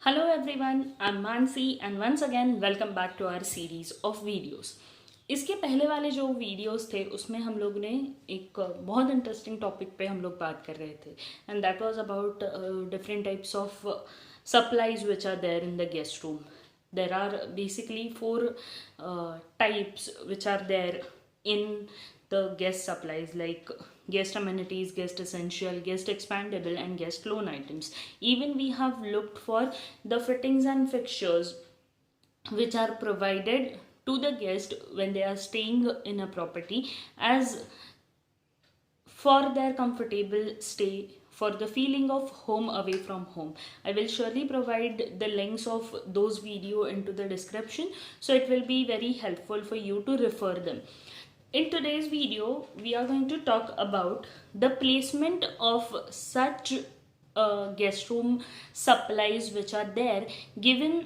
Hello everyone, I'm Mansi and once again welcome back to our series of videos. इसके पहले वाले जो videos थे उसमें हम लोग ने एक बहुत इंटरेस्टिंग टॉपिक पे हम लोग बात कर रहे थे and that was about different types of supplies which are there in the guest room. There are basically four types which are there in the guest supplies, like guest amenities, guest essential, guest expandable, and guest loan items. Even we have looked for the fittings and fixtures which are provided to the guest when they are staying in a property as for their comfortable stay, for the feeling of home away from home. I will surely provide the links of those video into the description, so it will be very helpful for you to refer them. In today's video, we are going to talk about the placement of such guest room supplies which are there given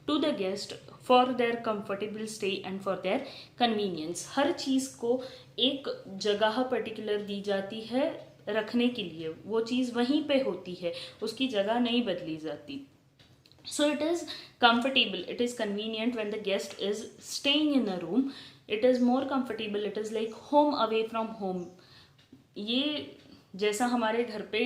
to the guest for their comfortable stay and for their convenience. हर चीज़ को एक जगह particular दी जाती है रखने के लिए, वो चीज़ वहीं पे होती है, उसकी जगह नहीं बदली जाती. So it is comfortable, it is convenient when the guest is staying in a room. It is more comfortable, it is like home away from home. ये जैसा हमारे घर पे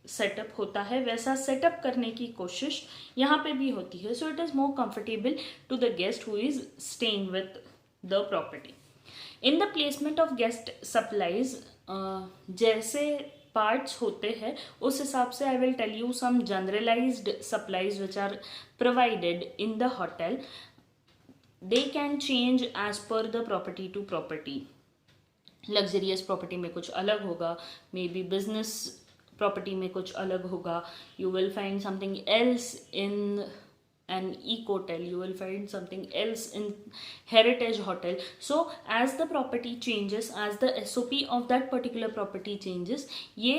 सेटअप होता है वैसा सेटअप करने की कोशिश यहाँ पे भी होती है. So it is more comfortable to the guest who is staying with the property. In the placement of guest supplies जैसे पार्ट्स होते हैं उस हिसाब से I will tell you some generalised supplies which are provided in the hotel. They can change as per the property to property. Luxurious property में कुछ अलग होगा, मे बी बिजनेस प्रॉपर्टी में कुछ अलग होगा. You will find something else in an eco-tel, you will find something else in heritage hotel. So as the property changes, as the SOP of that particular property changes, ये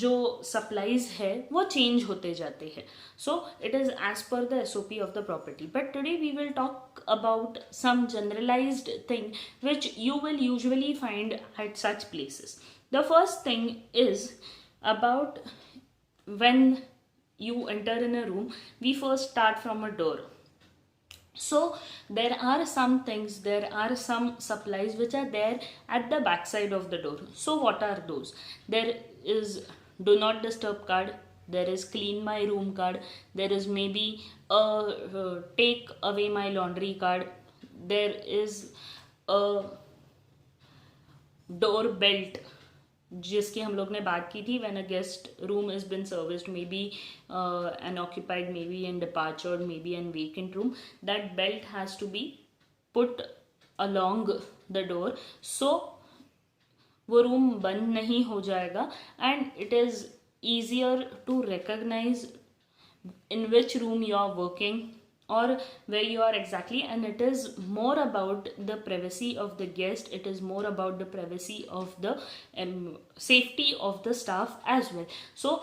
जो supplies है वो change होते जाते हैं. So it is as per the SOP of the property. But today we will talk about some generalized thing which you will usually find at such places. The first thing is about when you enter in a room, we first start from a door. So there are some things, there are some supplies which are there at the back side of the door. So what are those? There is do not disturb card, there is clean my room card, there is maybe a take away my laundry card, there is a door belt जिसकी हम लोग ने बात की थी. When a guest room is been serviced, may be an occupied, may be an departured, may be an vacant room, that belt has to be put along the door, so वो room बंद नहीं हो जाएगा and it is easier to recognize in which room you are working or where you are exactly, and it is more about the privacy of the guest, it is more about the privacy of the safety of the staff as well. So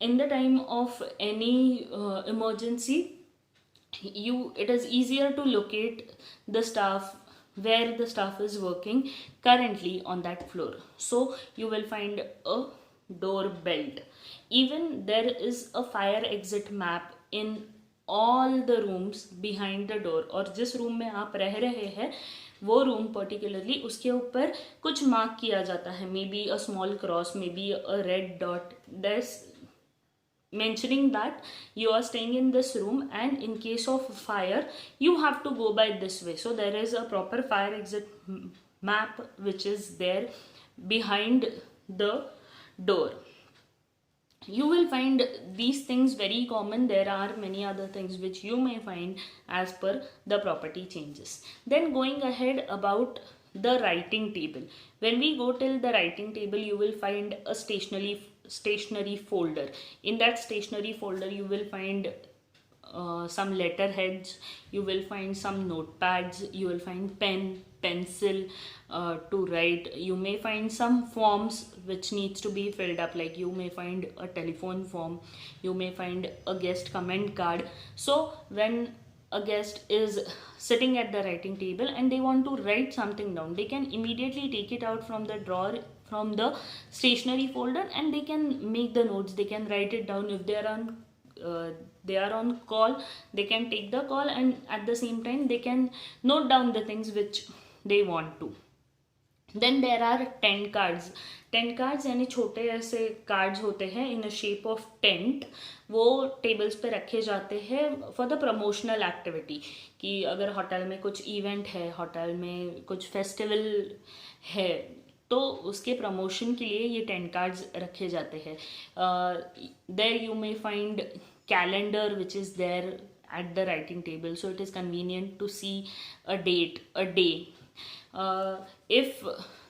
in the time of any emergency, it is easier to locate the staff where the staff is working currently on that floor. So you will find a door belt. Even there is a fire exit map in all the rooms behind the door. और जिस room में आप रह रहे हैं वो room particularly उसके ऊपर कुछ मार्क किया जाता है, may be a small cross, may be a red dot, that's mentioning that you are staying in this room and in case of fire you have to go by this way. So there is a proper fire exit map which is there behind the door. You will find these things very common. There are many other things which you may find as per the property changes. Then going ahead about the writing table, when we go till the writing table you will find a stationery folder. In that stationery folder you will find some letterheads, you will find some notepads, you will find pen, pencil to write. You may find some forms which needs to be filled up, like you may find a telephone form, you may find a guest comment card. So when a guest is sitting at the writing table and they want to write something down, they can immediately take it out from the drawer, from the stationery folder, and they can make the notes, they can write it down if they are on they are on call, they can take the call, and at the same time they can note down the things which they want to. Then there are tent cards. Tent cards यानी छोटे ऐसे cards होते हैं in a shape of tent. वो tables पे रखे जाते हैं फॉर द प्रमोशनल एक्टिविटी, कि अगर होटल में कुछ इवेंट है, होटल में कुछ फेस्टिवल है, तो उसके प्रमोशन के लिए ये टेंट कार्ड्स रखे जाते हैं. There you may find calendar which is there at the writing table, so it is convenient to see a date, a day. If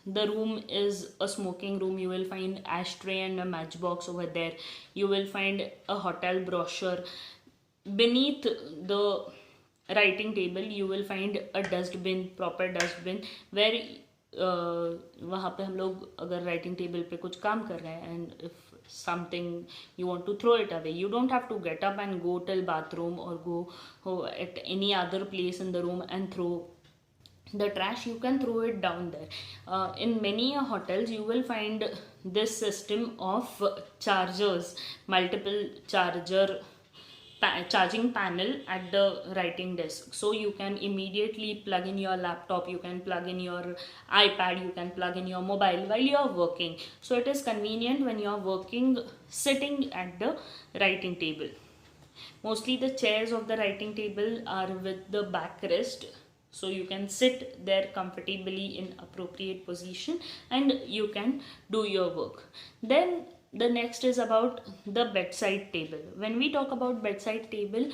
the room is a smoking room, you will find ashtray and a matchbox over there. You will find a hotel brochure. Beneath the writing table you will find a dustbin, proper dustbin, where वहाँ पे हम लोग अगर writing table पे कुछ काम कर रहे हैं and if something you want to throw it away, you don't have to get up and go till bathroom or go at any other place in the room and throw the trash. You can throw it down there. In many hotels you will find this system of chargers, multiple charging panel at the writing desk, so you can immediately plug in your laptop, you can plug in your iPad, you can plug in your mobile while you are working. So it is convenient when you are working sitting at the writing table. Mostly the chairs of the writing table are with the backrest, so you can sit there comfortably in appropriate position and you can do your work. Then the next is about the bedside table. When we talk about bedside table,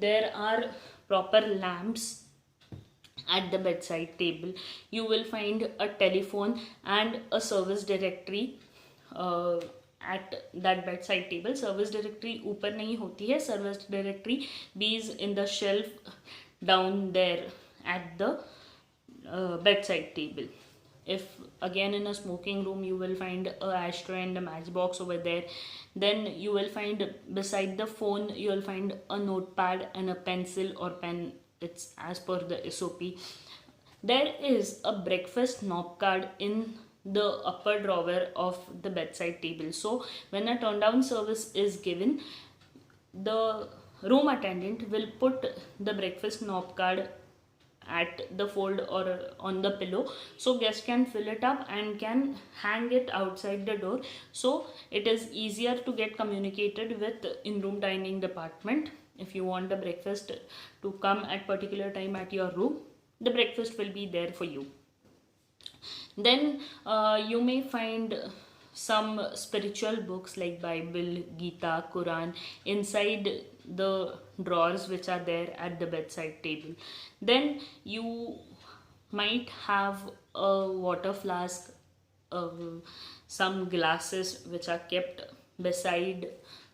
there are proper lamps at the bedside table. You will find a telephone and a service directory at that bedside table. Service directory ऊपर नहीं होती है, service directory is in the shelf down there at the bedside table. If again in a smoking room you will find a ashtray and a matchbox over there. Then you will find beside the phone you will find a notepad and a pencil or pen, it's as per the SOP. There is a breakfast knob card in the upper drawer of the bedside table. So when a turn down service is given, the room attendant will put the breakfast knob card at the fold or on the pillow, so guests can fill it up and can hang it outside the door, so it is easier to get communicated with in-room dining department. If you want the breakfast to come at particular time at your room, the breakfast will be there for you. Then you may find some spiritual books like Bible, Gita, Quran inside the drawers which are there at the bedside table. Then you might have a water flask, some glasses which are kept beside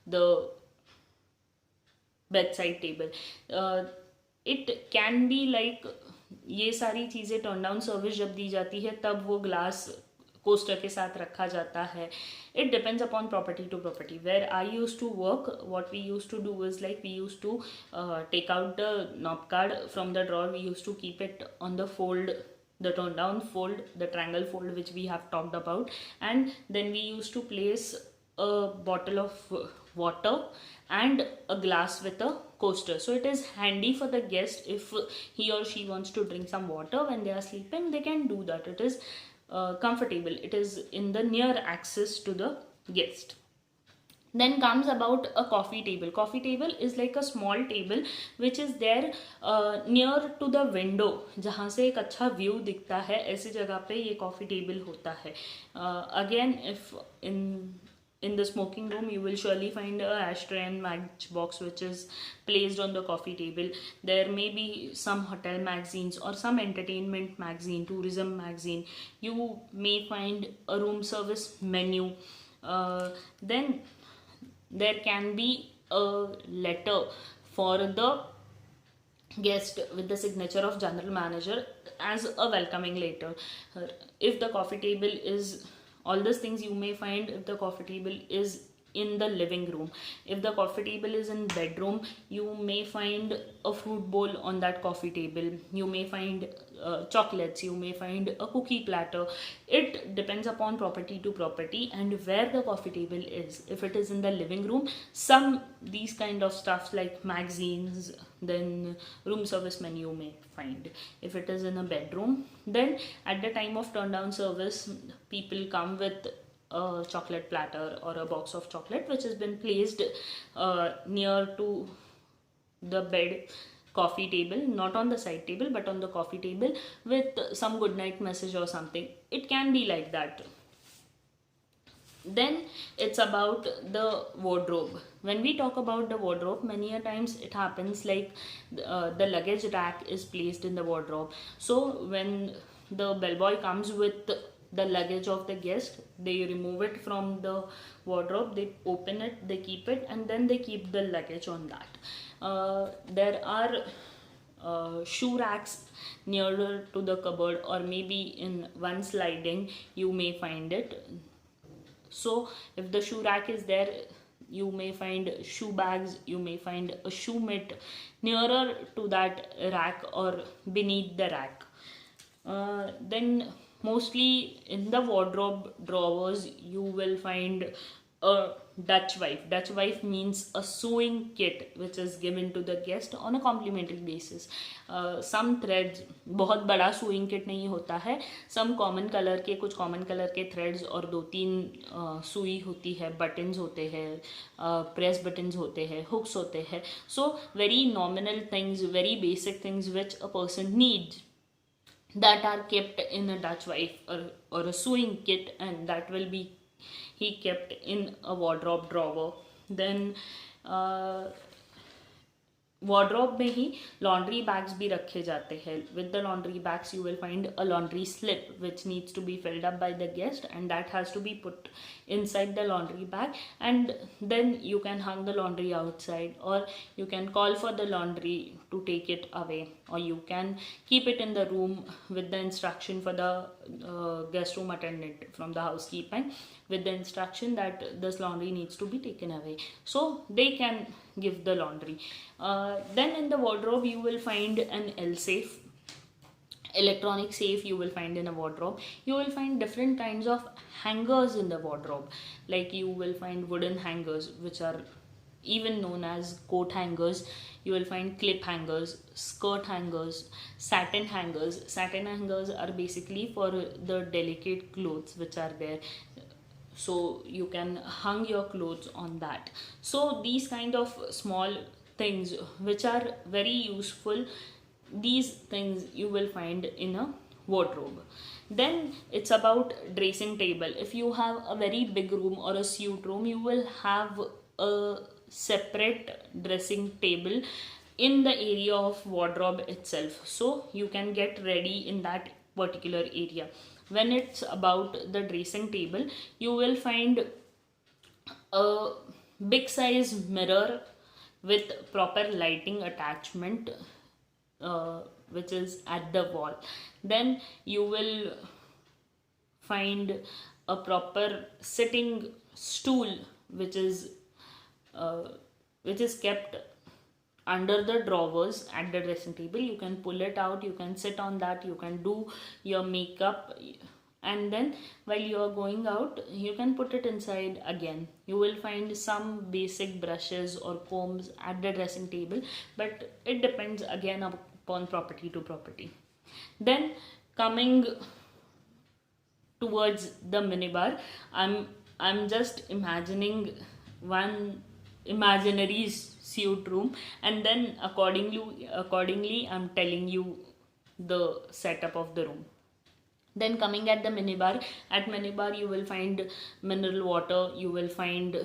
the bedside table. It can be like ये सारी चीज़ें turn down service जब दी जाती है तब वो glass coaster के साथ रखा जाता है. It depends upon property to property. Where I used to work, what we used to do is like we used to take out the knob card from the drawer. We used to keep it on the fold, the turn down fold, the triangle fold which we have talked about, and then we used to place a bottle of water and a glass with a coaster. So it is handy for the guest. If he or she wants to drink some water when they are sleeping, they can do that. It is comfortable. It is in the near access to the guest. Then comes about a coffee table. Coffee table is like a small table which is there near to the window, जहाँ से एक अच्छा view दिखता है, ऐसी जगह पे ये coffee table होता है. Again, if in the smoking room you will surely find a ashtray and matchbox which is placed on the coffee table. There may be some hotel magazines or some entertainment magazine, tourism magazine. You may find a room service menu. Then there can be a letter for the guest with the signature of general manager as a welcoming letter. If the coffee table is all these things you may find, if the coffee table is in the living room. If the coffee table is in bedroom, you may find a fruit bowl on that coffee table, you may find chocolates, you may find a cookie platter. It depends upon property to property and where the coffee table is. If it is in the living room, some these kind of stuffs like magazines, then room service menu may find. If it is in a bedroom, then at the time of turn down service, people come with a chocolate platter or a box of chocolate which has been placed near to the bed coffee table, not on the side table but on the coffee table, with some good night message or something. It can be like that. Then it's about the wardrobe. When we talk about the wardrobe, many a times it happens like the luggage rack is placed in the wardrobe. So when the bellboy comes with the luggage of the guest, they remove it from the wardrobe, they open it, they keep it, and then they keep the luggage on that. There are shoe racks nearer to the cupboard, or maybe in one sliding you may find it. So if the shoe rack is there, you may find shoe bags, you may find a shoe mitt nearer to that rack or beneath the rack. Then mostly in the wardrobe drawers you will find a Dutch wife. Dutch wife means a sewing kit which is given to the guest on a complimentary basis. Some threads, बहुत बड़ा sewing kit नहीं होता है, some common color के, कुछ common color के threads और 2-3 सुई होती है, buttons होते हैं, press buttons होते हैं, hooks होते हैं. So very nominal things, very basic things which a person needs, that are kept in a Dutch wife or a sewing kit, and that will be he kept in a wardrobe drawer. Then wardrobe में ही laundry bags भी रखे जाते हैं. With the laundry bags you will find a laundry slip which needs to be filled up by the guest, and that has to be put inside the laundry bag, and then you can hang the laundry outside, or you can call for the laundry to take it away, or you can keep it in the room with the instruction for the guest room attendant from the housekeeping, with the instruction that this laundry needs to be taken away, so they can give the laundry. Then in the wardrobe you will find an L safe, electronic safe you will find in a wardrobe. You will find different kinds of hangers in the wardrobe, like you will find wooden hangers which are even known as coat hangers. You will find clip hangers, skirt hangers, satin hangers. Satin hangers are basically for the delicate clothes which are there, so you can hang your clothes on that. So these kind of small things which are very useful, these things you will find in a wardrobe. Then it's about dressing table. If you have a very big room or a suite room, you will have a separate dressing table in the area of wardrobe itself, so you can get ready in that particular area. When it's about the dressing table, you will find a big size mirror with proper lighting attachment which is at the wall. Then you will find a proper sitting stool which is kept under the drawers at the dressing table. You can pull it out, you can sit on that, you can do your makeup, and then while you are going out you can put it inside again. You will find some basic brushes or combs at the dressing table, but it depends again upon property to property. Then coming towards the minibar, I'm just imagining one imaginary suite room, and then accordingly I'm telling you the setup of the room. Then coming at the minibar, you will find mineral water, you will find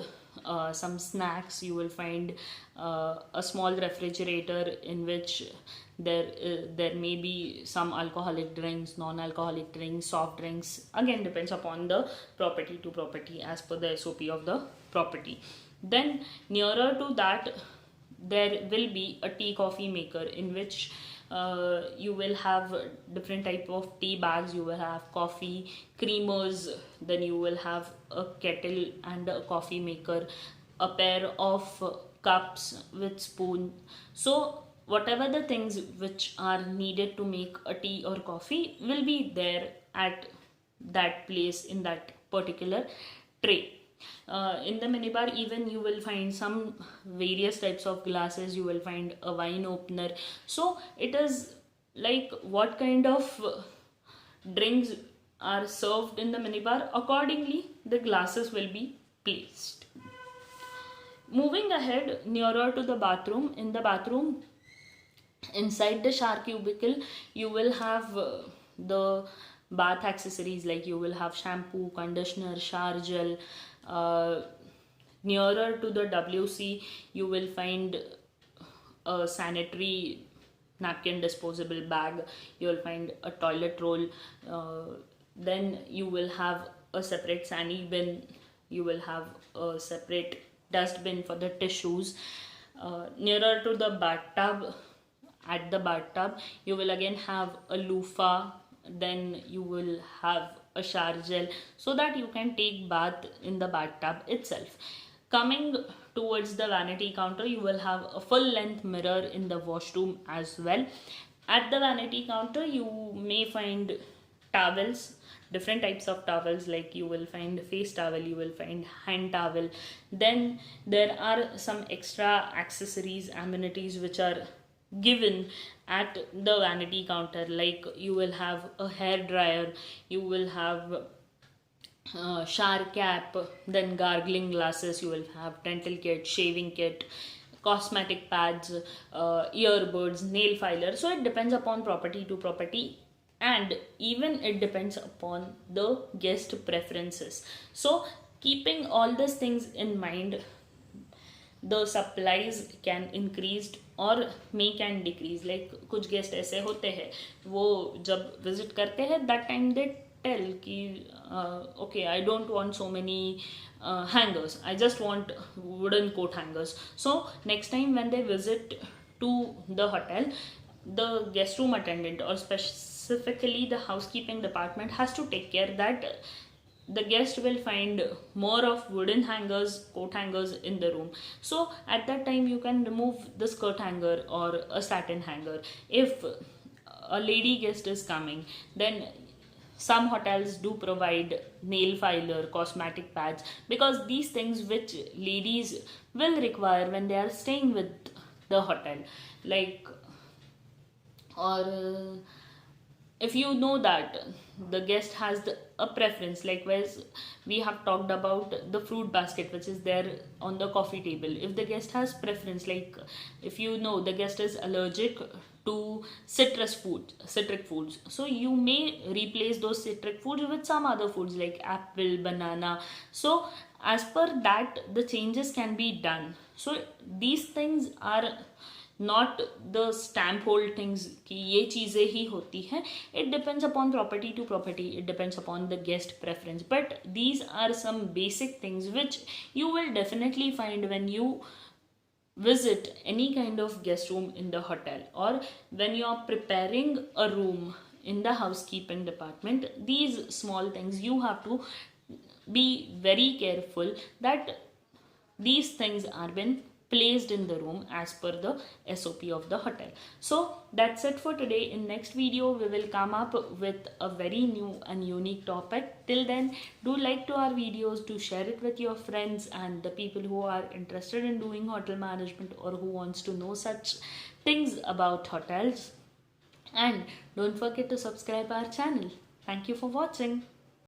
some snacks, you will find a small refrigerator in which there may be some alcoholic drinks, non-alcoholic drinks, soft drinks. Again depends upon the property to property as per the SOP of the property. Then nearer to that there will be a tea coffee maker in which you will have different type of tea bags, you will have coffee creamers, then you will have a kettle and a coffee maker, a pair of cups with spoon. So whatever the things which are needed to make a tea or coffee will be there at that place in that particular tray. In the minibar, even you will find some various types of glasses, you will find a wine opener. So it is like what kind of drinks are served in the minibar, accordingly the glasses will be placed. Moving ahead, nearer to the bathroom, in the bathroom, inside the shower cubicle, you will have the bath accessories, like you will have shampoo, conditioner, shower gel. uh, Nearer to the WC, you will find a sanitary napkin disposable bag, you will find a toilet roll, then you will have a separate sani bin, you will have a separate dustbin for the tissues. Nearer to the bathtub, at the bathtub, you will again have a loofah, then you will have a shower gel so that you can take bath in the bathtub itself. Coming towards the vanity counter, you will have a full length mirror in the washroom as well. At the vanity counter, you may find towels, different types of towels, like you will find face towel, you will find hand towel. Then there are some extra accessories, amenities which are given at the vanity counter, like you will have a hair dryer, you will have shower cap, then gargling glasses, you will have dental kit, shaving kit, cosmetic pads, earbuds, nail filer. So it depends upon property to property, and even it depends upon the guest preferences. So keeping all these things in mind, the supplies can increased और मे can decrease. Like कुछ guest ऐसे होते हैं, वो जब visit करते हैं that time they tell कि okay, I don't want so many hangers, I just want wooden coat hangers. So next time when they visit to the hotel, the guest room attendant or specifically the housekeeping department has to take care that the guest will find more of wooden hangers, coat hangers in the room. So at that time you can remove the skirt hanger or a satin hanger. If a lady guest is coming, then some hotels do provide nail filer, cosmetic pads, because these things which ladies will require when they are staying with the hotel. Like, or if you know that the guest has a preference, likewise we have talked about the fruit basket which is there on the coffee table. If the guest has preference, like if you know the guest is allergic to citric foods, so you may replace those citric foods with some other foods like apple, banana. So as per that the changes can be done. So these things are not the stamp hold things कि ये चीज़ें ही होती हैं. It depends upon property to property, it depends upon the guest preference, but these are some basic things which you will definitely find when you visit any kind of guest room in the hotel, or when you are preparing a room in the housekeeping department. These small things you have to be very careful that these things are been placed in the room as per the SOP of the hotel. So that's it for today. In next video we will come up with a very new and unique topic. Till then, do like to our videos, do share it with your friends and the people who are interested in doing hotel management or who wants to know such things about hotels. And don't forget to subscribe our channel. Thank you for watching.